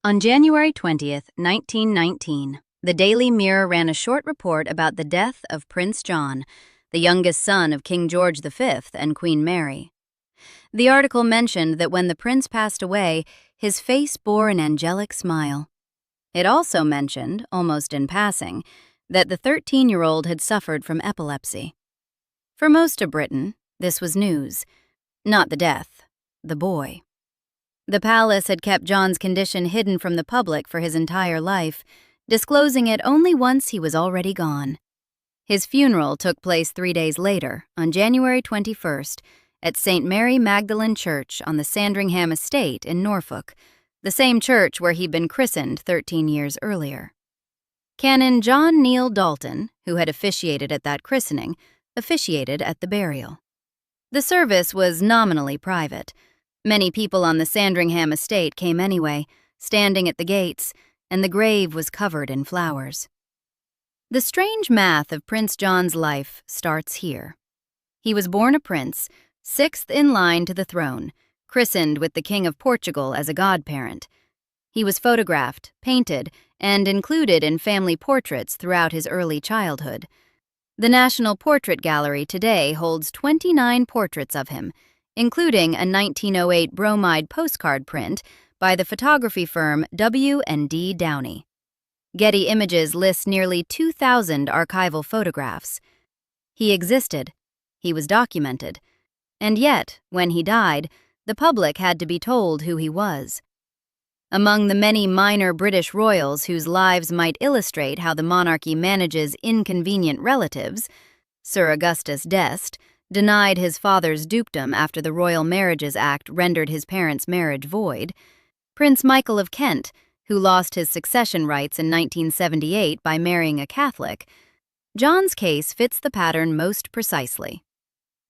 On January 20th, 1919, the Daily Mirror ran a short report about the death of Prince John, the youngest son of King George V and Queen Mary. The article mentioned that when the prince passed away, his face bore an angelic smile. It also mentioned, almost in passing, that the 13-year-old had suffered from epilepsy. For most of Britain, this was news. Not the death, the boy. The palace had kept John's condition hidden from the public for his entire life, disclosing it only once he was already gone. His funeral took place 3 days later, on January 21st, at St Mary Magdalene Church on the Sandringham Estate in Norfolk, the same church where he'd been christened 13 years earlier. Canon John Neale Dalton, who had officiated at that christening, officiated at the burial. The service was nominally private. Many people on the Sandringham Estate came anyway, standing at the gates, and the grave was covered in flowers. The strange math of Prince John's life starts here. He was born a prince, 6th in line to the throne, christened with the King of Portugal as a godparent. He was photographed, painted, and included in family portraits throughout his early childhood. The National Portrait Gallery today holds 29 portraits of him, including a 1908 bromide postcard print by the photography firm W&D Downey. Getty Images lists nearly 2,000 archival photographs. He existed. He was documented. And yet, when he died, the public had to be told who he was. Among the many minor British royals whose lives might illustrate how the monarchy manages inconvenient relatives, Sir Augustus d'Este denied his father's dukedom after the Royal Marriages Act rendered his parents' marriage void. Prince Michael of Kent, who lost his succession rights in 1978 by marrying a Catholic. John's case fits the pattern most precisely.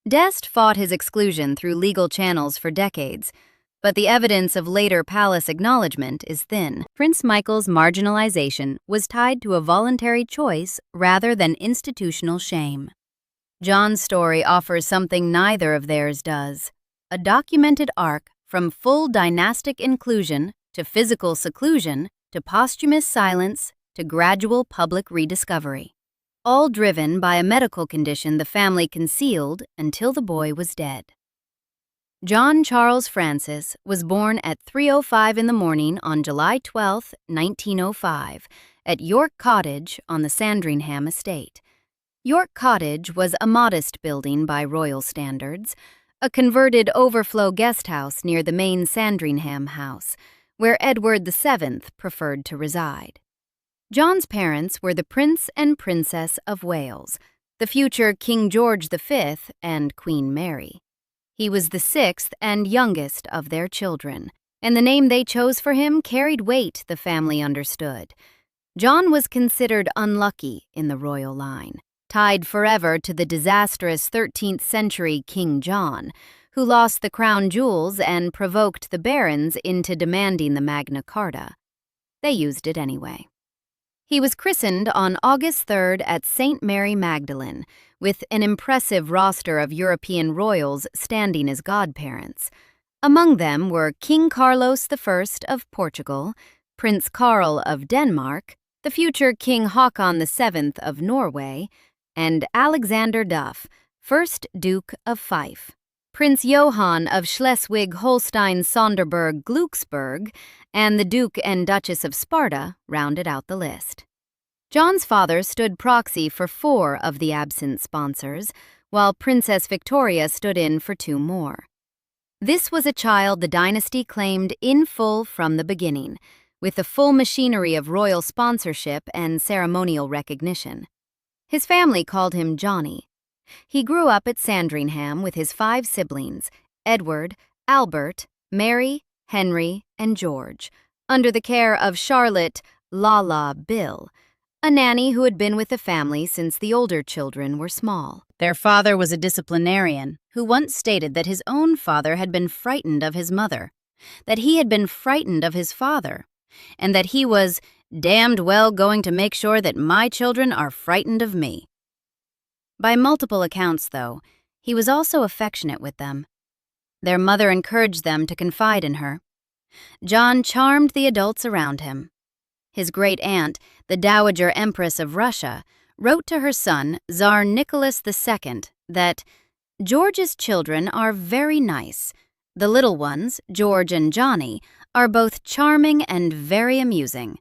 d'Este fought his exclusion through legal channels for decades, but the evidence of later palace acknowledgement is thin. Prince Michael's marginalization was tied to a voluntary choice rather than institutional shame. John's story offers something neither of theirs does: a documented arc from full dynastic inclusion to physical seclusion to posthumous silence to gradual public rediscovery, all driven by a medical condition the family concealed until the boy was dead. John Charles Francis was born at 3:05 in the morning on July 12, 1905, at York Cottage on the Sandringham Estate. York Cottage was a modest building by royal standards, a converted overflow guest house near the main Sandringham House, where Edward VII preferred to reside. John's parents were the Prince and Princess of Wales, the future King George V and Queen Mary. He was the 6th and youngest of their children, and the name they chose for him carried weight, the family understood. John was considered unlucky in the royal line, tied forever to the disastrous 13th century King John, who lost the crown jewels and provoked the barons into demanding the Magna Carta. They used it anyway. He was christened on August 3rd at St Mary Magdalene, with an impressive roster of European royals standing as godparents. Among them were King Carlos I of Portugal, Prince Karl of Denmark, the future King Haakon VII of Norway, and Alexander Duff, 1st Duke of Fife. Prince Johann of Schleswig-Holstein-Sonderburg-Glücksburg, and the Duke and Duchess of Sparta rounded out the list. John's father stood proxy for 4 of the absent sponsors, while Princess Victoria stood in for 2 more. This was a child the dynasty claimed in full from the beginning, with the full machinery of royal sponsorship and ceremonial recognition. His family called him Johnny. He grew up at Sandringham with his 5 siblings, Edward, Albert, Mary, Henry, and George, under the care of Charlotte Lala Bill, a nanny who had been with the family since the older children were small. Their father was a disciplinarian who once stated that his own father had been frightened of his mother, that he had been frightened of his father, and that he was damned well going to make sure that my children are frightened of me. By multiple accounts, though, he was also affectionate with them. Their mother encouraged them to confide in her. John charmed the adults around him. His great-aunt, the Dowager Empress of Russia, wrote to her son, Tsar Nicholas II, that George's children are very nice. The little ones, George and Johnny, are both charming and very amusing.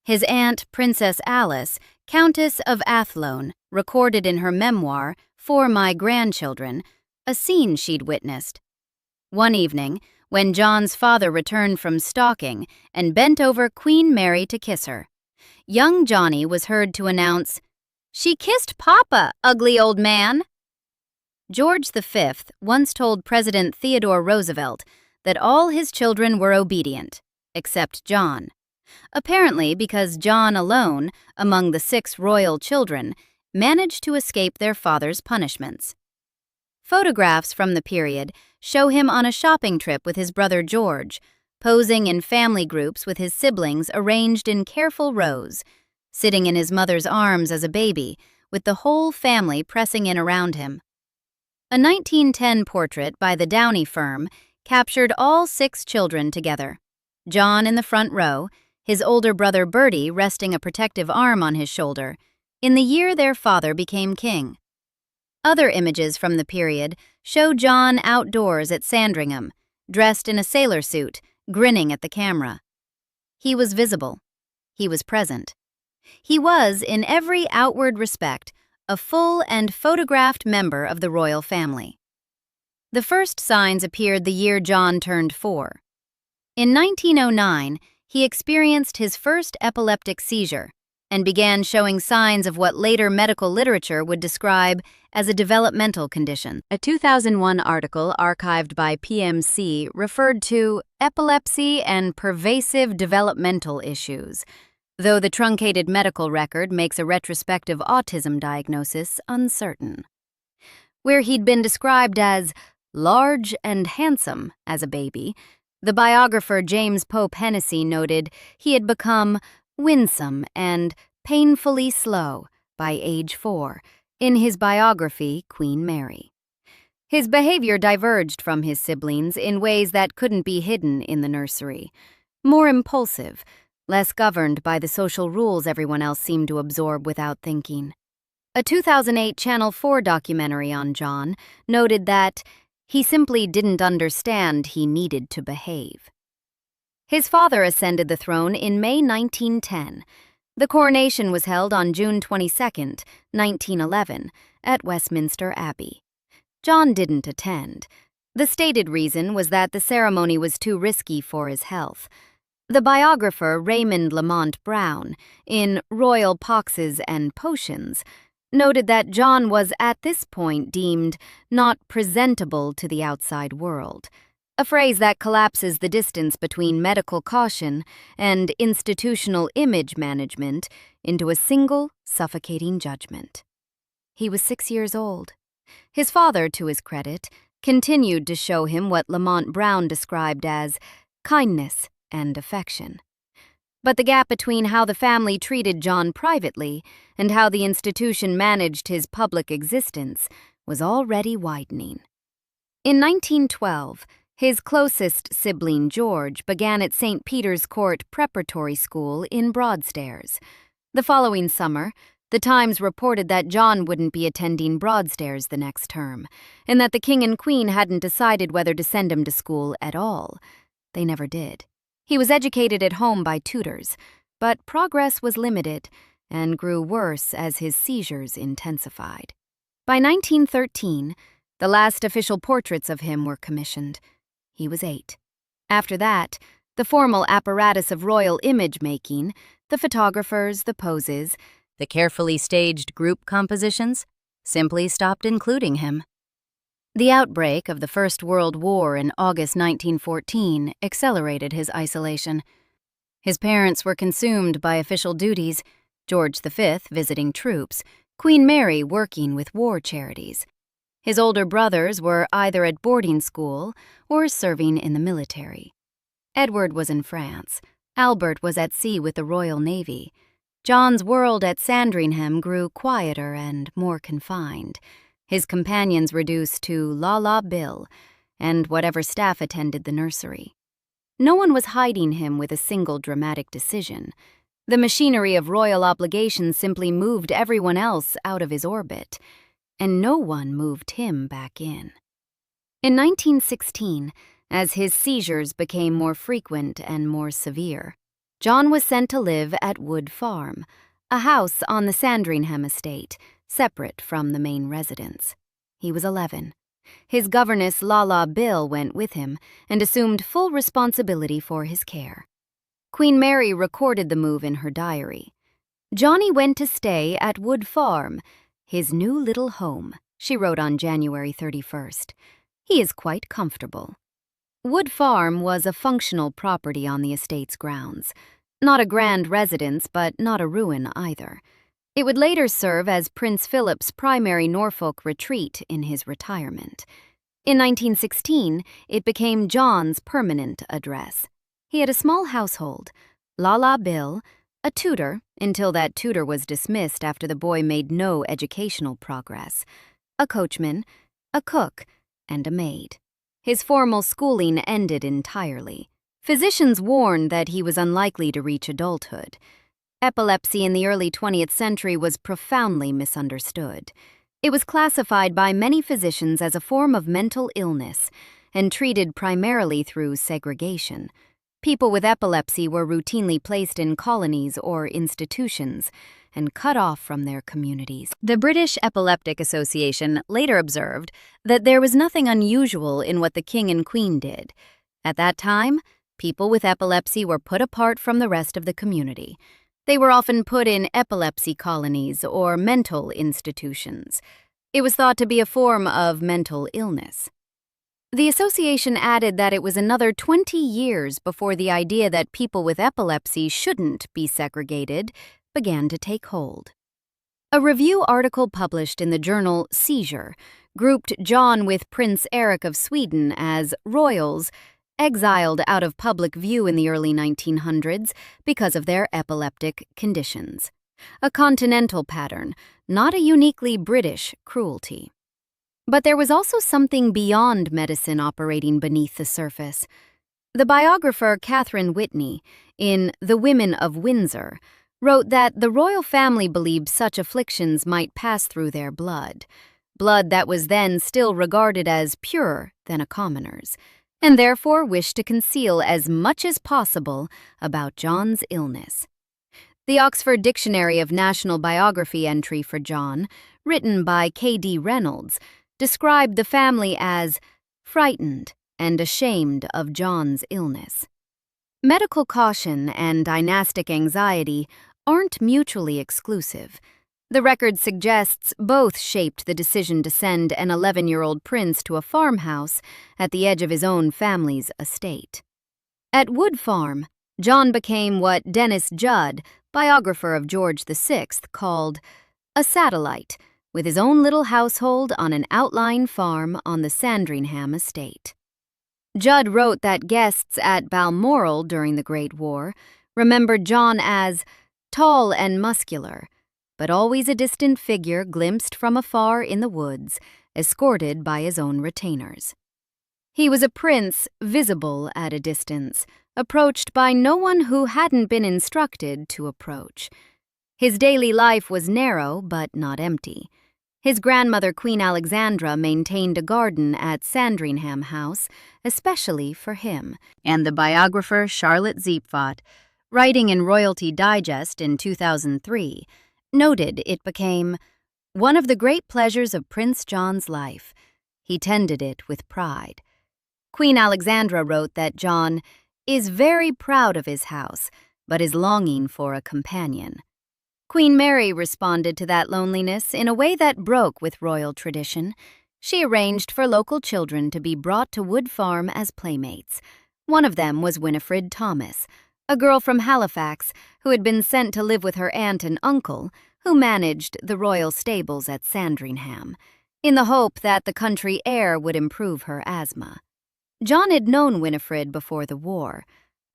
His aunt, Princess Alice, Countess of Athlone, recorded in her memoir, For My Grandchildren, a scene she'd witnessed. One evening, when John's father returned from stalking and bent over Queen Mary to kiss her, young Johnny was heard to announce, "She kissed Papa, ugly old man." George V once told President Theodore Roosevelt that all his children were obedient, except John. Apparently because John alone, among the 6 royal children, managed to escape their father's punishments. Photographs from the period show him on a shopping trip with his brother George, posing in family groups with his siblings arranged in careful rows, sitting in his mother's arms as a baby, with the whole family pressing in around him. A 1910 portrait by the Downey firm captured all 6 children together. John in the front row, his older brother Bertie resting a protective arm on his shoulder, in the year their father became king. Other images from the period show John outdoors at Sandringham, dressed in a sailor suit, grinning at the camera. He was visible. He was present. He was, in every outward respect, a full and photographed member of the royal family. The first signs appeared the year John turned 4. In 1909, he experienced his first epileptic seizure and began showing signs of what later medical literature would describe as a developmental condition. A 2001 article archived by PMC referred to epilepsy and pervasive developmental issues, though the truncated medical record makes a retrospective autism diagnosis uncertain. Where he'd been described as large and handsome as a baby, the biographer James Pope Hennessy noted he had become winsome and painfully slow by age 4 in his biography, Queen Mary. His behavior diverged from his siblings in ways that couldn't be hidden in the nursery. More impulsive, less governed by the social rules everyone else seemed to absorb without thinking. A 2008 Channel 4 documentary on John noted that he simply didn't understand he needed to behave. His father ascended the throne in May 1910. The coronation was held on June 22, 1911, at Westminster Abbey. John didn't attend. The stated reason was that the ceremony was too risky for his health. The biographer Raymond Lamont Brown, in Royal Poxes and Potions, noted that John was at this point deemed not presentable to the outside world, a phrase that collapses the distance between medical caution and institutional image management into a single, suffocating judgment. He was 6 years old. His father, to his credit, continued to show him what Lamont Brown described as kindness and affection. But the gap between how the family treated John privately and how the institution managed his public existence was already widening. In 1912, his closest sibling, George, began at St. Peter's Court Preparatory School in Broadstairs. The following summer, the Times reported that John wouldn't be attending Broadstairs the next term, and that the King and Queen hadn't decided whether to send him to school at all. They never did. He was educated at home by tutors, but progress was limited and grew worse as his seizures intensified. By 1913, the last official portraits of him were commissioned. He was 8. After that, the formal apparatus of royal image-making, the photographers, the poses, the carefully staged group compositions, simply stopped including him. The outbreak of the First World War in August 1914 accelerated his isolation. His parents were consumed by official duties, George V visiting troops, Queen Mary working with war charities. His older brothers were either at boarding school or serving in the military. Edward was in France. Albert was at sea with the Royal Navy. John's world at Sandringham grew quieter and more confined, his companions reduced to La La Bill and whatever staff attended the nursery. No one was hiding him with a single dramatic decision. The machinery of royal obligations simply moved everyone else out of his orbit, and no one moved him back in. In 1916, as his seizures became more frequent and more severe, John was sent to live at Wood Farm, a house on the Sandringham Estate, separate from the main residence. He was 11. His governess Lala Bill went with him and assumed full responsibility for his care. Queen Mary recorded the move in her diary. "Johnny went to stay at Wood Farm, his new little home," she wrote on January 31st. "He is quite comfortable." Wood Farm was a functional property on the estate's grounds. Not a grand residence, but not a ruin either. It would later serve as Prince Philip's primary Norfolk retreat in his retirement. In 1916, it became John's permanent address. He had a small household: Lala Bill, a tutor, until that tutor was dismissed after the boy made no educational progress, a coachman, a cook, and a maid. His formal schooling ended entirely. Physicians warned that he was unlikely to reach adulthood. Epilepsy in the early 20th century was profoundly misunderstood. It was classified by many physicians as a form of mental illness and treated primarily through segregation. People with epilepsy were routinely placed in colonies or institutions and cut off from their communities. The British Epileptic Association later observed that there was nothing unusual in what the King and Queen did. At that time, people with epilepsy were put apart from the rest of the community. They were often put in epilepsy colonies or mental institutions. It was thought to be a form of mental illness. The association added that it was another 20 years before the idea that people with epilepsy shouldn't be segregated began to take hold. A review article published in the journal Seizure grouped John with Prince Eric of Sweden as royals exiled out of public view in the early 1900s because of their epileptic conditions. A continental pattern, not a uniquely British cruelty. But there was also something beyond medicine operating beneath the surface. The biographer Catherine Whitney, in The Women of Windsor, wrote that the royal family believed such afflictions might pass through their blood that was then still regarded as purer than a commoner's, and therefore wished to conceal as much as possible about John's illness. The Oxford Dictionary of National Biography entry for John, written by K.D. Reynolds, described the family as frightened and ashamed of John's illness. Medical caution and dynastic anxiety aren't mutually exclusive. The record suggests both shaped the decision to send an 11-year-old prince to a farmhouse at the edge of his own family's estate. At Wood Farm, John became what Dennis Judd, biographer of George VI, called a satellite, with his own little household on an outlying farm on the Sandringham Estate. Judd wrote that guests at Balmoral during the Great War remembered John as tall and muscular, but always a distant figure glimpsed from afar in the woods, escorted by his own retainers. He was a prince visible at a distance, approached by no one who hadn't been instructed to approach. His daily life was narrow but not empty. His grandmother, Queen Alexandra, maintained a garden at Sandringham House, especially for him. And the biographer Charlotte Ziepfat, writing in Royalty Digest in 2003, noted it became one of the great pleasures of Prince John's life. He tended it with pride. Queen Alexandra wrote that John is very proud of his house, but is longing for a companion. Queen Mary responded to that loneliness in a way that broke with royal tradition. She arranged for local children to be brought to Wood Farm as playmates. One of them was Winifred Thomas, a girl from Halifax who had been sent to live with her aunt and uncle, who managed the royal stables at Sandringham, in the hope that the country air would improve her asthma. John had known Winifred before the war.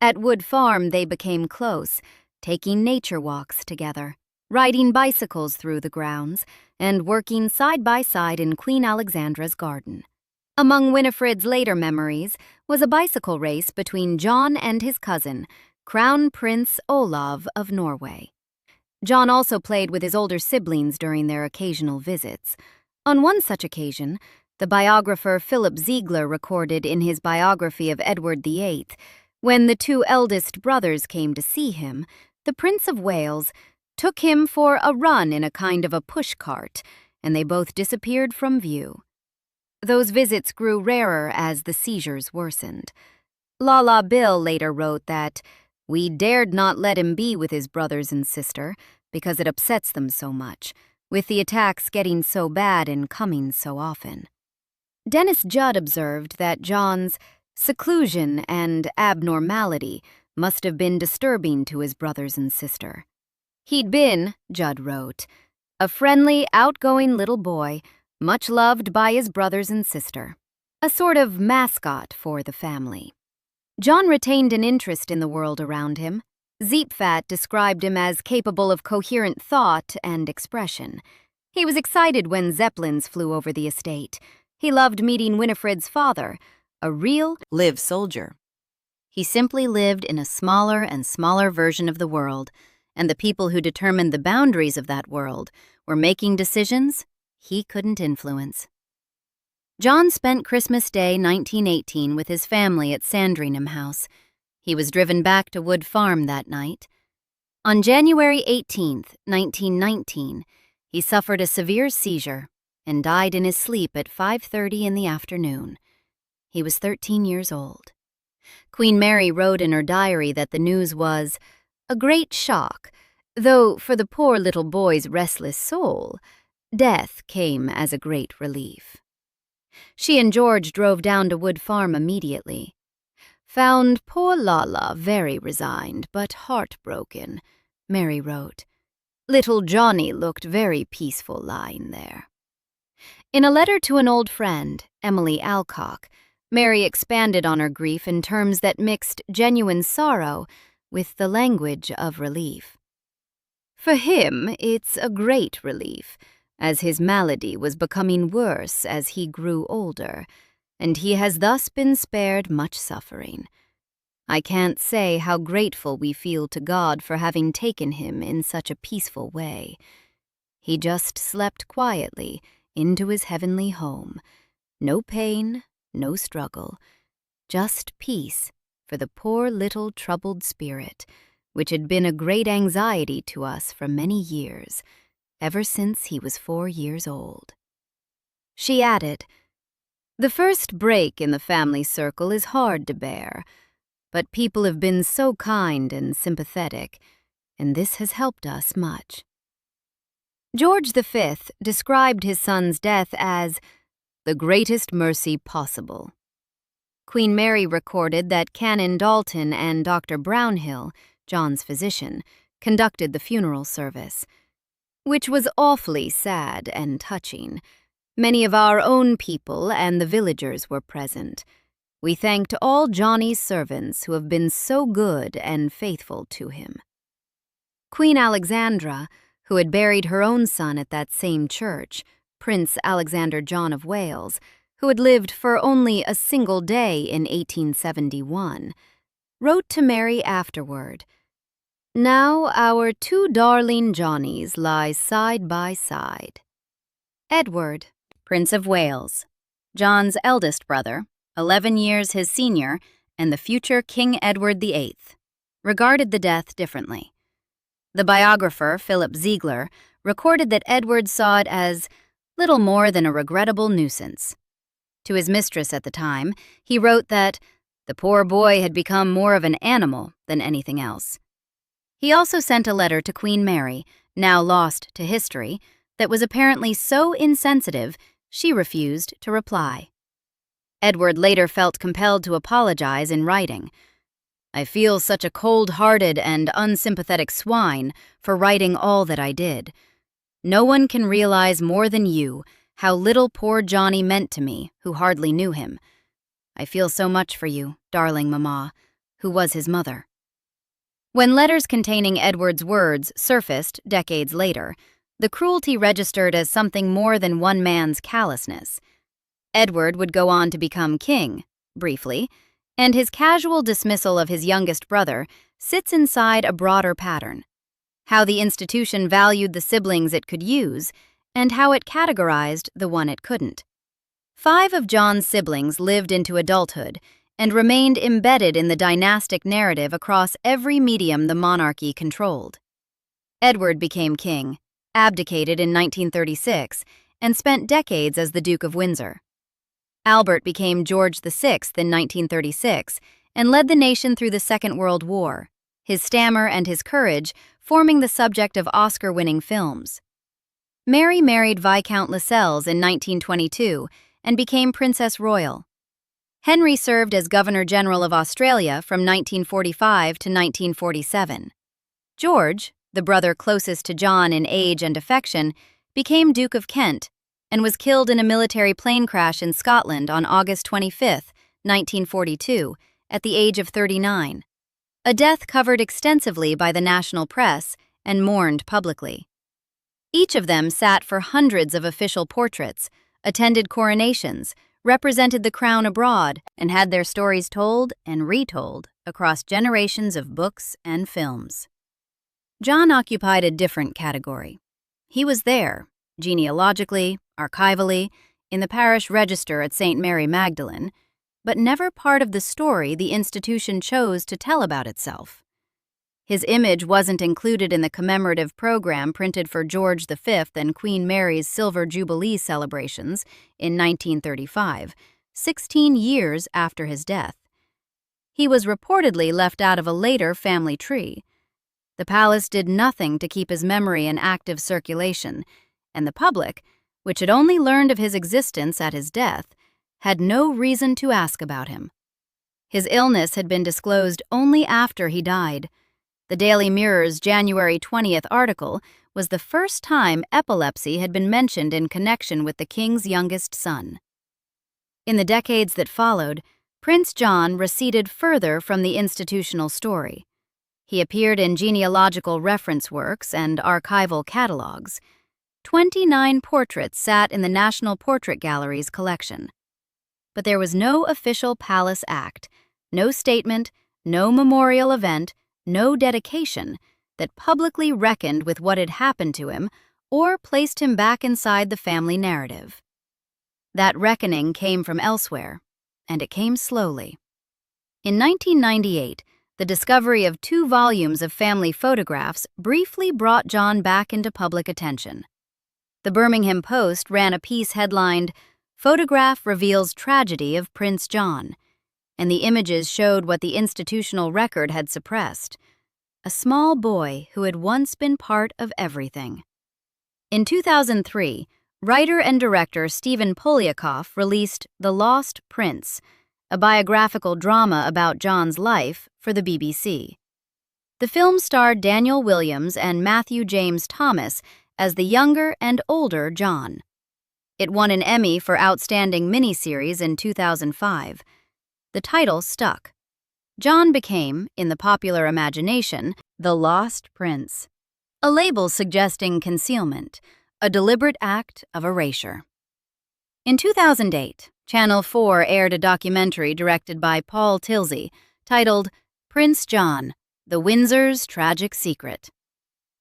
At Wood Farm they became close, taking nature walks together, riding bicycles through the grounds, and working side by side in Queen Alexandra's garden. Among Winifred's later memories was a bicycle race between John and his cousin, Crown Prince Olav of Norway. John also played with his older siblings during their occasional visits. On one such occasion, the biographer Philip Ziegler recorded in his biography of Edward VIII, when the two eldest brothers came to see him, the Prince of Wales took him for a run in a kind of a push-cart, and they both disappeared from view. Those visits grew rarer as the seizures worsened. Lala Bill later wrote that, "We dared not let him be with his brothers and sister, because it upsets them so much, with the attacks getting so bad and coming so often." Dennis Judd observed that John's seclusion and abnormality must have been disturbing to his brothers and sister. He'd been, Judd wrote, a friendly, outgoing little boy, much loved by his brothers and sister, a sort of mascot for the family. John retained an interest in the world around him. Zeepfat described him as capable of coherent thought and expression. He was excited when Zeppelins flew over the estate. He loved meeting Winifred's father, a real live soldier. He simply lived in a smaller and smaller version of the world, and the people who determined the boundaries of that world were making decisions he couldn't influence. John spent Christmas Day 1918 with his family at Sandringham House. He was driven back to Wood Farm that night. On January 18, 1919, he suffered a severe seizure and died in his sleep at 5:30 in the afternoon. He was 13 years old. Queen Mary wrote in her diary that the news was a great shock, though for the poor little boy's restless soul, death came as a great relief. She and George drove down to Wood Farm immediately. "Found poor Lala very resigned but heartbroken," Mary wrote. "Little Johnny looked very peaceful lying there." In a letter to an old friend, Emily Alcock, Mary expanded on her grief in terms that mixed genuine sorrow with the language of relief. "For him, it's a great relief, as his malady was becoming worse as he grew older, and he has thus been spared much suffering. I can't say how grateful we feel to God for having taken him in such a peaceful way. He just slept quietly into his heavenly home. No pain, no struggle, just peace for the poor little troubled spirit, which had been a great anxiety to us for many years, ever since he was 4 years old." She added, "The first break in the family circle is hard to bear, but people have been so kind and sympathetic, and this has helped us much." George V described his son's death as the greatest mercy possible. Queen Mary recorded that Canon Dalton and Dr. Brownhill, John's physician, conducted the funeral service, which was awfully sad and touching. Many of our own people and the villagers were present. We thanked all Johnny's servants who have been so good and faithful to him. Queen Alexandra, who had buried her own son at that same church, Prince Alexander John of Wales, who had lived for only a single day in 1871, wrote to Mary afterward, "Now our two darling Johnnies lie side by side." Edward, Prince of Wales, John's eldest brother, 11 years his senior, and the future King Edward VIII, regarded the death differently. The biographer, Philip Ziegler, recorded that Edward saw it as little more than a regrettable nuisance. To his mistress at the time, he wrote that the poor boy had become more of an animal than anything else. He also sent a letter to Queen Mary, now lost to history, that was apparently so insensitive she refused to reply. Edward later felt compelled to apologize in writing. "I feel such a cold-hearted and unsympathetic swine for writing all that I did. No one can realize more than you how little poor Johnny meant to me, who hardly knew him. I feel so much for you, darling Mamma, who was his mother." When letters containing Edward's words surfaced decades later, the cruelty registered as something more than one man's callousness. Edward would go on to become king, briefly, and his casual dismissal of his youngest brother sits inside a broader pattern: how the institution valued the siblings it could use, and how it categorized the one it couldn't. 5 of John's siblings lived into adulthood and remained embedded in the dynastic narrative across every medium the monarchy controlled. Edward became king, abdicated in 1936, and spent decades as the Duke of Windsor. Albert became George VI in 1936 and led the nation through the Second World War, his stammer and his courage forming the subject of Oscar-winning films. Mary married Viscount Lascelles in 1922 and became Princess Royal. Henry served as Governor-General of Australia from 1945 to 1947. George, the brother closest to John in age and affection, became Duke of Kent and was killed in a military plane crash in Scotland on August 25, 1942, at the age of 39. A death covered extensively by the national press and mourned publicly. Each of them sat for hundreds of official portraits, attended coronations, represented the crown abroad, and had their stories told and retold across generations of books and films. John occupied a different category. He was there, genealogically, archivally, in the parish register at St Mary Magdalene, but never part of the story the institution chose to tell about itself. His image wasn't included in the commemorative program printed for George V and Queen Mary's Silver Jubilee celebrations in 1935, 16 years after his death. He was reportedly left out of a later family tree. The palace did nothing to keep his memory in active circulation, and the public, which had only learned of his existence at his death, had no reason to ask about him. His illness had been disclosed only after he died. The Daily Mirror's January 20th article was the first time epilepsy had been mentioned in connection with the king's youngest son. In the decades that followed, Prince John receded further from the institutional story. He appeared in genealogical reference works and archival catalogs. 29 portraits sat in the National Portrait Gallery's collection. But there was no official palace act, no statement, no memorial event, no dedication that publicly reckoned with what had happened to him or placed him back inside the family narrative. That reckoning came from elsewhere, and it came slowly. In 1998, the discovery of 2 volumes of family photographs briefly brought John back into public attention. The Birmingham Post ran a piece headlined, "Photograph Reveals Tragedy of Prince John," and the images showed what the institutional record had suppressed: a small boy who had once been part of everything. In 2003, writer and director Stephen Poliakoff released The Lost Prince, a biographical drama about John's life, for the BBC. The film starred Daniel Williams and Matthew James Thomas as the younger and older John. It won an Emmy for Outstanding Miniseries in 2005. The title stuck. John became, in the popular imagination, the Lost Prince, a label suggesting concealment, a deliberate act of erasure. In 2008, Channel 4 aired a documentary directed by Paul Tilsey titled Prince John, The Windsor's Tragic Secret.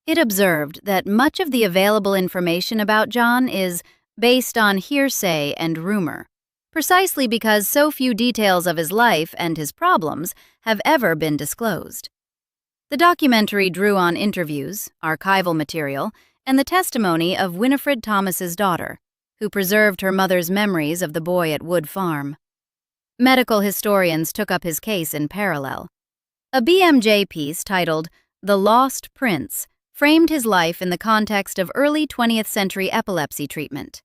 It observed that much of the available information about John is based on hearsay and rumor, precisely because so few details of his life and his problems have ever been disclosed. The documentary drew on interviews, archival material, and the testimony of Winifred Thomas's daughter, who preserved her mother's memories of the boy at Wood Farm. Medical historians took up his case in parallel. A BMJ piece titled The Lost Prince framed his life in the context of early 20th century epilepsy treatment.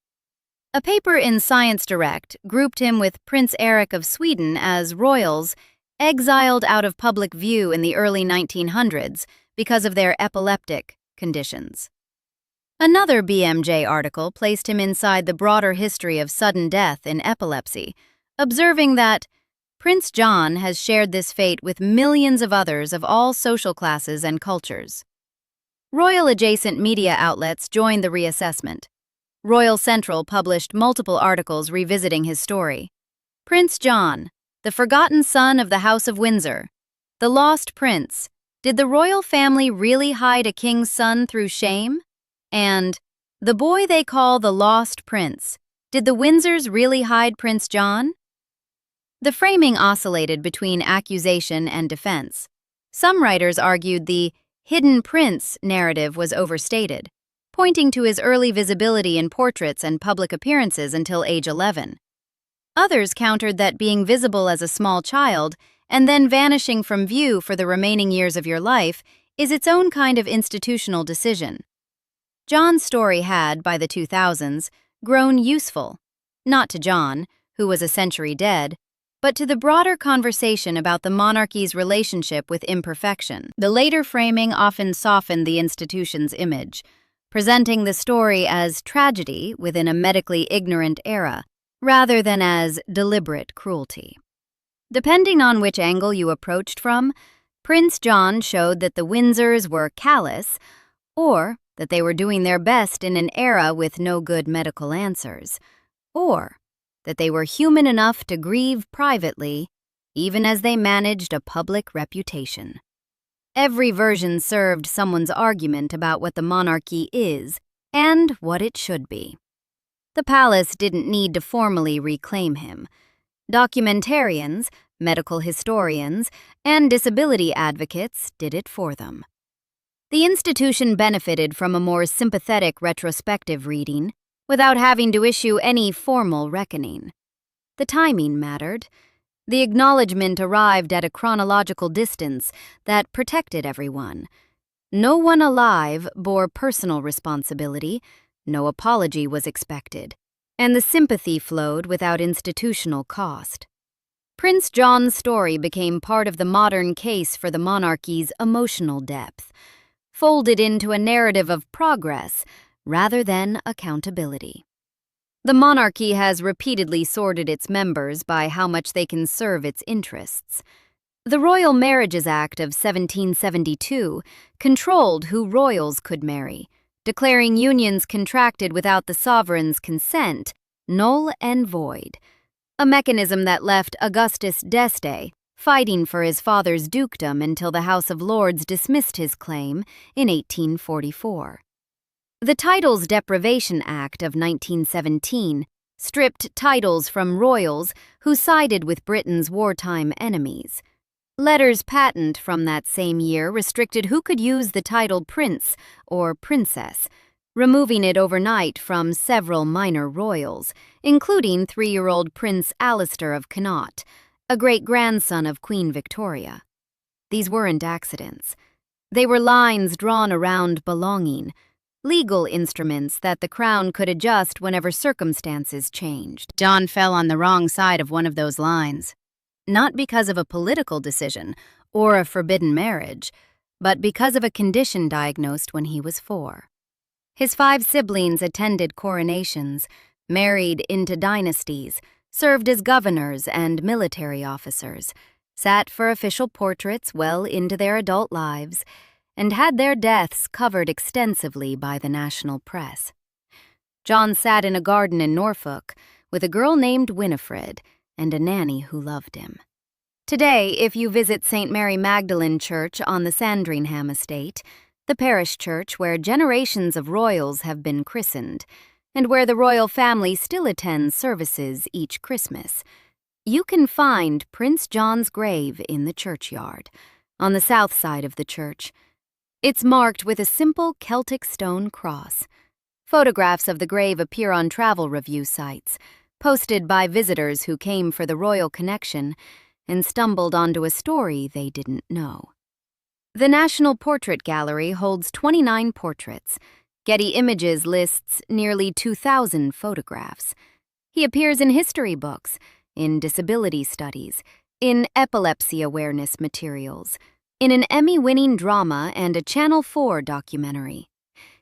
A paper in Science Direct grouped him with Prince Eric of Sweden as royals exiled out of public view in the early 1900s because of their epileptic conditions. Another BMJ article placed him inside the broader history of sudden death in epilepsy, observing that Prince John has shared this fate with millions of others of all social classes and cultures. Royal-adjacent media outlets joined the reassessment. Royal Central published multiple articles revisiting his story. Prince John, the forgotten son of the House of Windsor. The Lost Prince. Did the royal family really hide a king's son through shame? And the boy they call the Lost Prince. Did the Windsors really hide Prince John? The framing oscillated between accusation and defense. Some writers argued the hidden prince narrative was overstated, pointing to his early visibility in portraits and public appearances until age 11. Others countered that being visible as a small child and then vanishing from view for the remaining years of your life is its own kind of institutional decision. John's story had, by the 2000s, grown useful, not to John, who was a century dead, but to the broader conversation about the monarchy's relationship with imperfection. The later framing often softened the institution's image, presenting the story as tragedy within a medically ignorant era, rather than as deliberate cruelty. Depending on which angle you approached from, Prince John showed that the Windsors were callous, or that they were doing their best in an era with no good medical answers, or that they were human enough to grieve privately, even as they managed a public reputation. Every version served someone's argument about what the monarchy is and what it should be. The palace didn't need to formally reclaim him. Documentarians, medical historians, and disability advocates did it for them. The institution benefited from a more sympathetic retrospective reading without having to issue any formal reckoning. The timing mattered. The acknowledgement arrived at a chronological distance that protected everyone. No one alive bore personal responsibility, no apology was expected, and the sympathy flowed without institutional cost. Prince John's story became part of the modern case for the monarchy's emotional depth, folded into a narrative of progress rather than accountability. The monarchy has repeatedly sorted its members by how much they can serve its interests. The Royal Marriages Act of 1772 controlled who royals could marry, declaring unions contracted without the sovereign's consent null and void, a mechanism that left Augustus d'Este fighting for his father's dukedom until the House of Lords dismissed his claim in 1844. The Titles Deprivation Act of 1917 stripped titles from royals who sided with Britain's wartime enemies. Letters patent from that same year restricted who could use the title prince or princess, removing it overnight from several minor royals, including 3-year-old Prince Alistair of Connaught, a great-grandson of Queen Victoria. These weren't accidents. They were lines drawn around belonging, legal instruments that the crown could adjust whenever circumstances changed. John fell on the wrong side of one of those lines, not because of a political decision or a forbidden marriage, but because of a condition diagnosed when he was 4. His 5 siblings attended coronations, married into dynasties, served as governors and military officers, sat for official portraits well into their adult lives, and had their deaths covered extensively by the national press. John sat in a garden in Norfolk with a girl named Winifred and a nanny who loved him. Today, if you visit St Mary Magdalene Church on the Sandringham Estate, the parish church where generations of royals have been christened, and where the royal family still attends services each Christmas, you can find Prince John's grave in the churchyard, on the south side of the church. It's marked with a simple Celtic stone cross. Photographs of the grave appear on travel review sites, posted by visitors who came for the royal connection and stumbled onto a story they didn't know. The National Portrait Gallery holds 29 portraits. Getty Images lists nearly 2,000 photographs. He appears in history books, in disability studies, in epilepsy awareness materials, in an Emmy-winning drama and a Channel 4 documentary.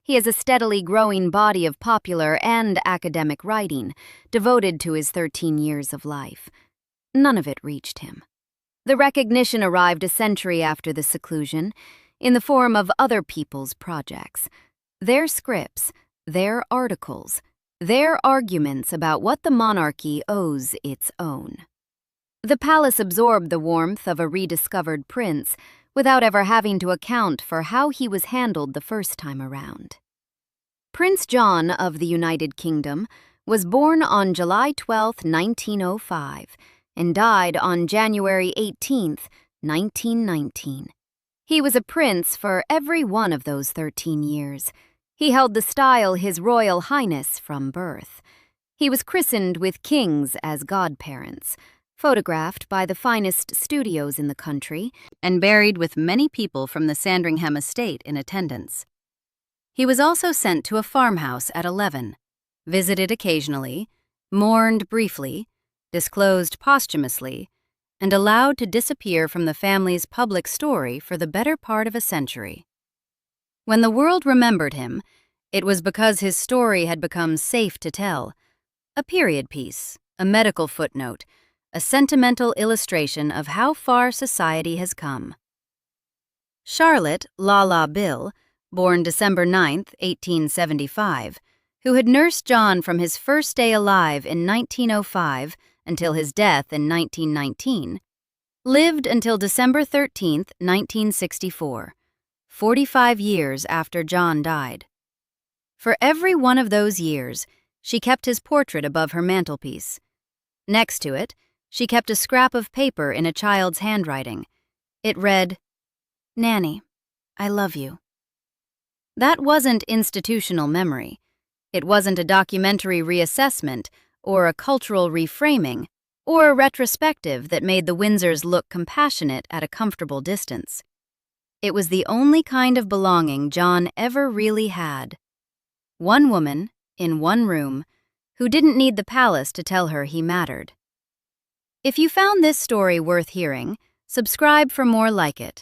He has a steadily growing body of popular and academic writing devoted to his 13 years of life. None of it reached him. The recognition arrived a century after the Seclusion, in the form of other people's projects. Their scripts, their articles, Their arguments about what the monarchy owes its own. The palace absorbed the warmth of a rediscovered prince without ever having to account for how he was handled the first time around. Prince John of the United Kingdom was born on July 12, 1905, and died on January 18, 1919. He was a prince for every one of those 13 years. He held the style His Royal Highness from birth. He was christened with kings as godparents, photographed by the finest studios in the country, and buried with many people from the Sandringham Estate in attendance. He was also sent to a farmhouse at 11, visited occasionally, mourned briefly, disclosed posthumously, and allowed to disappear from the family's public story for the better part of a century. When the world remembered him, it was because his story had become safe to tell, a period piece, a medical footnote, a sentimental illustration of how far society has come. Charlotte Lala Bill, born December 9, 1875, who had nursed John from his first day alive in 1905 until his death in 1919, lived until December 13, 1964, 45 years after John died. For every one of those years, she kept his portrait above her mantelpiece. Next to it, she kept a scrap of paper in a child's handwriting. It read, "Nanny, I love you." That wasn't institutional memory. It wasn't a documentary reassessment or a cultural reframing or a retrospective that made the Windsors look compassionate at a comfortable distance. It was the only kind of belonging John ever really had. One woman, in one room, who didn't need the palace to tell her he mattered. If you found this story worth hearing, subscribe for more like it.